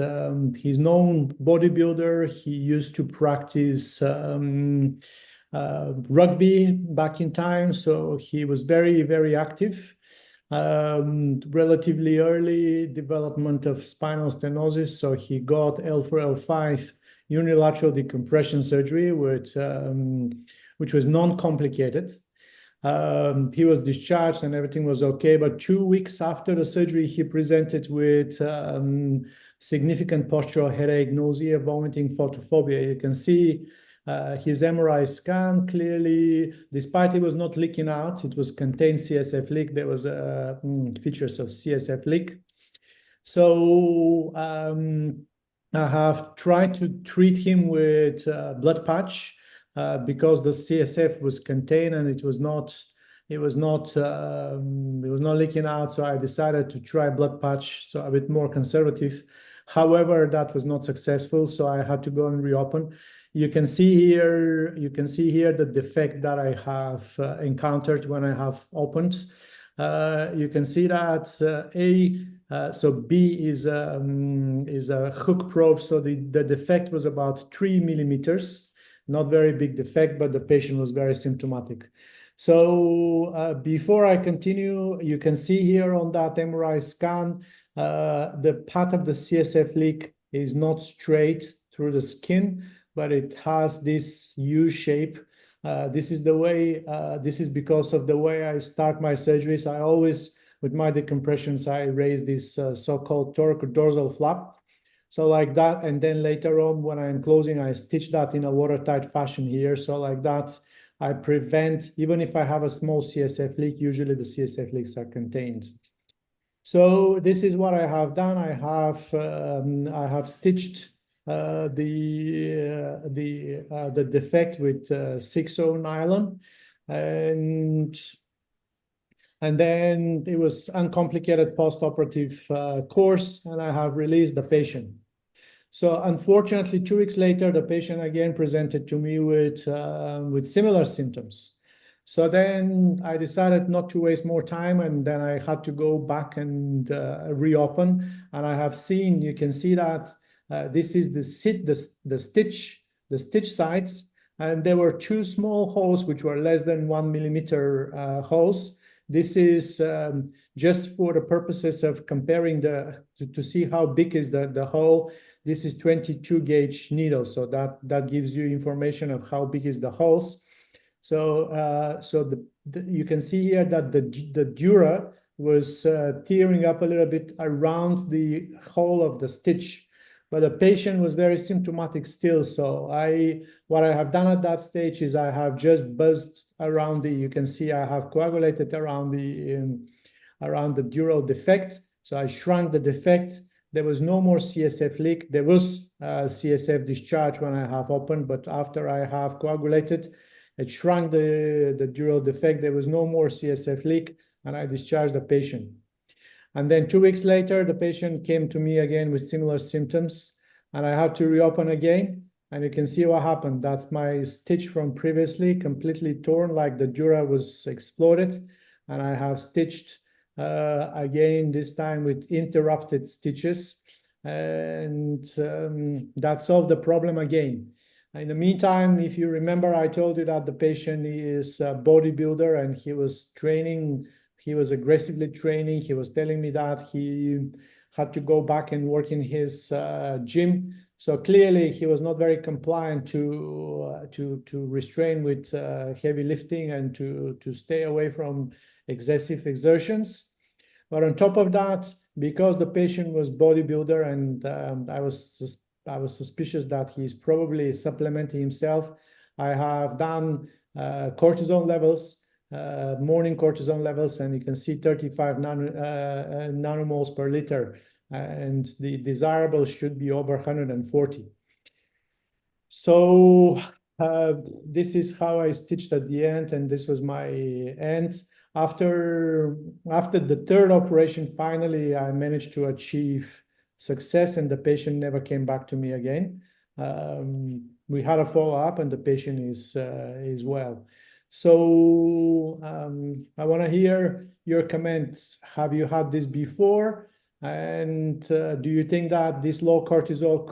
he's known bodybuilder. He used to practice rugby back in time, so he was very, very active. Relatively early development of spinal stenosis, so he got L4, L5 unilateral decompression surgery, which was non-complicated. He was discharged and everything was okay, but 2 weeks after the surgery, he presented with significant postural headache, nausea, vomiting, photophobia. You can see his MRI scan clearly, despite it was not leaking out, it was contained CSF leak. There was features of CSF leak. So I have tried to treat him with blood patch because the CSF was contained and it was not leaking out. So I decided to try blood patch, so a bit more conservative. However, that was not successful, so I had to go and reopen. You can see here the defect that I have encountered when I have opened. You can see that so B is a hook probe, so the defect was about 3 millimeters, not very big defect, but the patient was very symptomatic. So before I continue, you can see here on that MRI scan, the path of the CSF leak is not straight through the skin, but it has this U shape. This is because of the way I start my surgeries. I always, with my decompressions, I raise this so-called thoracodorsal flap. So like that, and then later on when I'm closing, I stitch that in a watertight fashion here. So like that, I prevent, even if I have a small CSF leak, usually the CSF leaks are contained. So this is what I have done. I have stitched the defect with 6-0 nylon, and then it was uncomplicated post-operative course, and I have released the patient. So unfortunately, 2 weeks later, the patient again presented to me with similar symptoms. So then I decided not to waste more time, and then I had to go back and reopen. And I have seen, you can see that this is the stitch sites, and there were 2 small holes which were less than 1 millimeter holes. This is just for the purposes of comparing to see how big is the hole. This is 22 gauge needle, so that gives you information of how big is the holes. So you can see here that the dura was tearing up a little bit around the hole of the stitch, but the patient was very symptomatic still. So what I have done at that stage is I have just buzzed around you can see I have coagulated around the dural defect. So I shrunk the defect. there was no more CSF leak. There was CSF discharge when I have opened, but after I have coagulated, it shrunk the dural defect. There was no more CSF leak, and I discharged the patient. And then 2 weeks later, the patient came to me again with similar symptoms, and I had to reopen again. And you can see what happened. That's my stitch from previously, completely torn, like the dura was exploded. And I have stitched again, this time with interrupted stitches. And that solved the problem again. In the meantime, if you remember, I told you that the patient is a bodybuilder and he was training. He was aggressively training. He was telling me that he had to go back and work in his gym. So clearly, he was not very compliant to restrain with heavy lifting and to stay away from excessive exertions. But on top of that, because the patient was bodybuilder and I was suspicious that he's probably supplementing himself, I have done cortisone levels, morning cortisone levels, and you can see 35 nanomoles per liter. And the desirable should be over 140. So this is how I stitched at the end, and this was my end. After the third operation, finally, I managed to achieve success, and the patient never came back to me again. We had a follow-up, and the patient is well. So I want to hear your comments. Have you had this before? And do you think that this low cortisol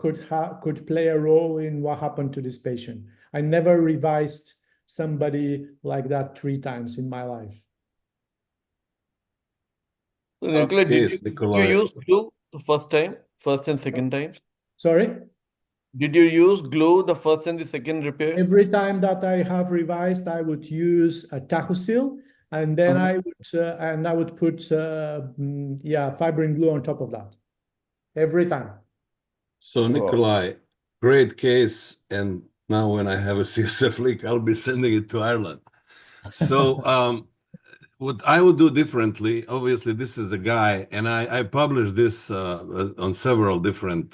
could play a role in what happened to this patient? I never revised somebody like that 3 times in my life.
So, Nikolai, did you
Nikolai.
use glue the first and second time?
Sorry?
Did you use glue the first and the second repairs?
Every time that I have revised, I would use a Tahosil, and then I would put fibrin glue on top of that. Every time.
So Nikolai, great case, and now when I have a CSF leak, I'll be sending it to Ireland. So what I would do differently, obviously this is a guy, and I published this on several different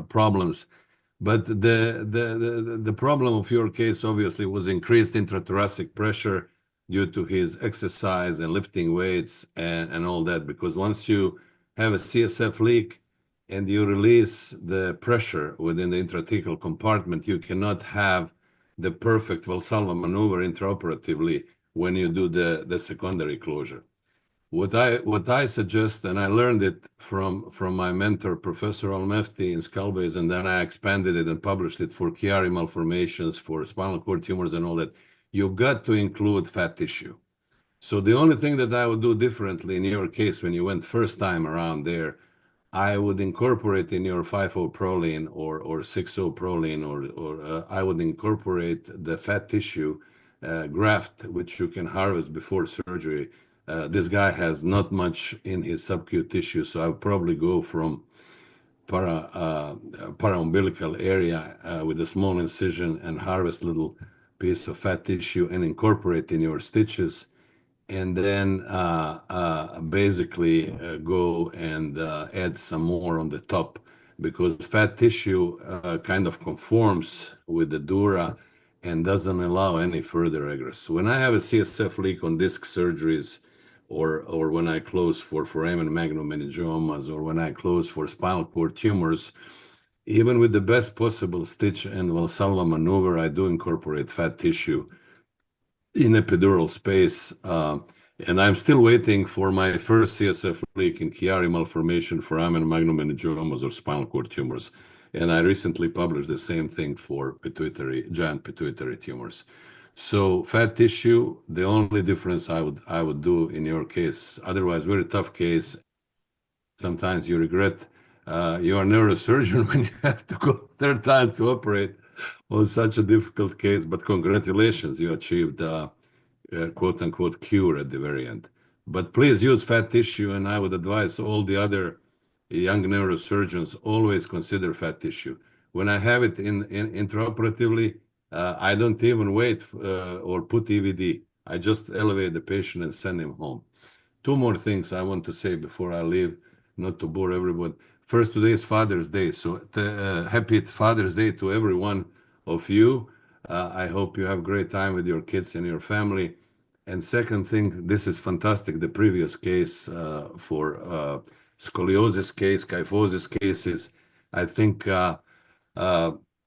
problems. But the problem of your case obviously was increased intrathoracic pressure due to his exercise and lifting weights and all that. Because once you have a CSF leak and you release the pressure within the intrathecal compartment, you cannot have the perfect Valsalva maneuver intraoperatively when you do the secondary closure. What I suggest, and I learned it from my mentor, Professor Al-Mefti in Skullbase, and then I expanded it and published it for Chiari malformations, for spinal cord tumors and all that, you got to include fat tissue. So the only thing that I would do differently in your case when you went first time around there, I would incorporate in your 5-O-proline or 6-O-proline, or I would incorporate the fat tissue graft, which you can harvest before surgery. This guy has not much in his subcute tissue, so I would probably go from para-umbilical area with a small incision and harvest little piece of fat tissue and incorporate in your stitches, and then basically go and add some more on the top, because fat tissue kind of conforms with the dura and doesn't allow any further egress. When I have a CSF leak on disc surgeries, or when I close for foramen magnum meningiomas, or when I close for spinal cord tumors, even with the best possible stitch and Valsalva maneuver, I do incorporate fat tissue in epidural space. And I'm still waiting for my first CSF leak in Chiari malformation for foramen magnum meningiomas or spinal cord tumors. And I recently published the same thing for giant pituitary tumors. So fat tissue, the only difference I would do in your case. Otherwise, very tough case. Sometimes you regret you are a neurosurgeon when you have to go third time to operate on such a difficult case. But congratulations, you achieved quote unquote cure at the very end. But please use fat tissue, and I would advise all the other young neurosurgeons always consider fat tissue. When I have it intraoperatively, I don't even wait or put EVD. I just elevate the patient and send him home. 2 more things I want to say before I leave, not to bore everyone. First, today is Father's Day, so happy Father's Day to every one of you. I hope you have a great time with your kids and your family. And second thing, this is fantastic. The previous case for scoliosis case, kyphosis cases, I think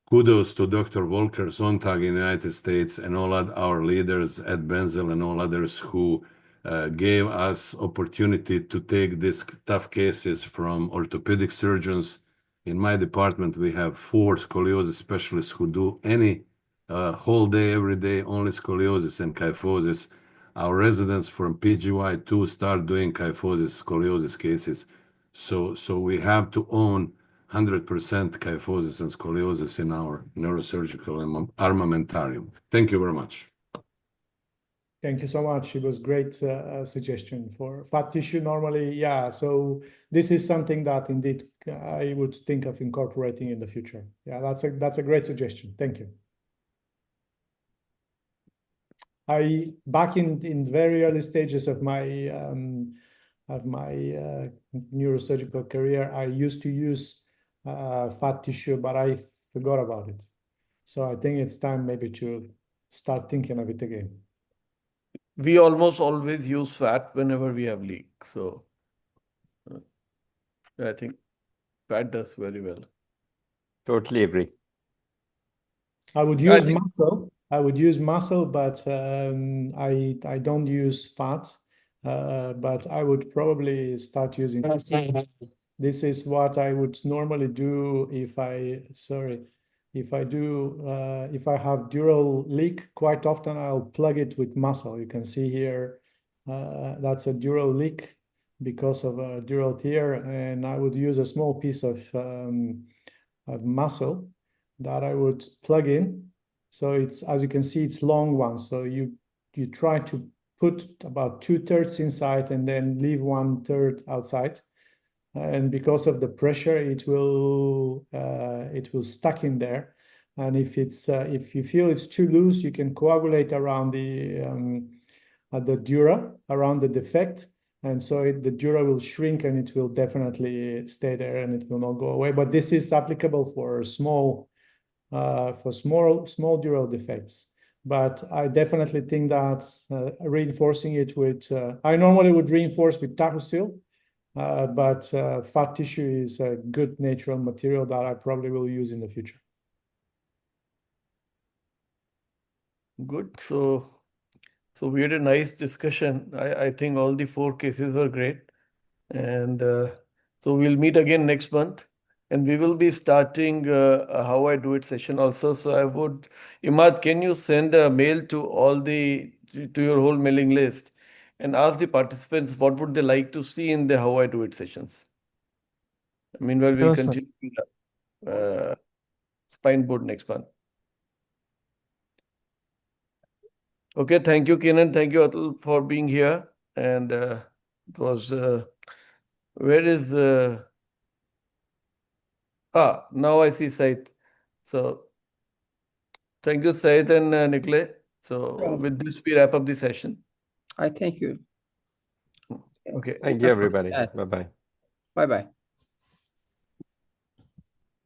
kudos to Dr. Volker Sonntag in the United States and all our leaders at Benzel and all others who gave us opportunity to take these tough cases from orthopedic surgeons. In my department, we have 4 scoliosis specialists who do any whole day, every day, only scoliosis and kyphosis. Our residents from PGY2 start doing kyphosis, scoliosis cases. So we have to own 100% kyphosis and scoliosis in our neurosurgical armamentarium. Thank you very much.
Thank you so much. It was great suggestion for fat tissue. Normally, yeah. So this is something that indeed I would think of incorporating in the future. Yeah, that's a great suggestion. Thank you. Back in very early stages of my neurosurgical career, I used to use fat tissue, but I forgot about it. So I think it's time maybe to start thinking of it again.
We almost always use fat whenever we have leak. So I think fat does very well.
Totally agree.
I would use muscle. I would use muscle, but I don't use fat. But I would probably start using muscle. This is what I would normally do if I have dural leak. Quite often I'll plug it with muscle. You can see here that's a dural leak because of a dural tear, and I would use a small piece of muscle that I would plug in. So it's, as you can see, it's long one. So you try to put about 2/3 inside and then leave 1/3 outside. And because of the pressure, it will stuck in there. And if you feel it's too loose, you can coagulate around the dura, around the defect, and so the dura will shrink and it will definitely stay there and it will not go away. But this is applicable for small dural defects. But I definitely think that reinforcing it with I normally would reinforce with Tahosil. But fat tissue is a good natural material that I probably will use in the future.
Good. So we had a nice discussion. I think all the 4 cases are great. And so we'll meet again next month. And we will be starting a How I Do It session also. So I would, Imad, can you send a mail to to your whole mailing list and ask the participants what would they like to see in the How I Do It sessions? Meanwhile, we'll continue spine board next month. Okay, thank you, Kenan. Thank you, Atul, for being here. And it was, where is, now I see Said. So thank you, Said and Nikolay. So with this, we wrap up the session.
I thank you.
Okay.
Thank you, everybody. Bye-bye.
Bye-bye.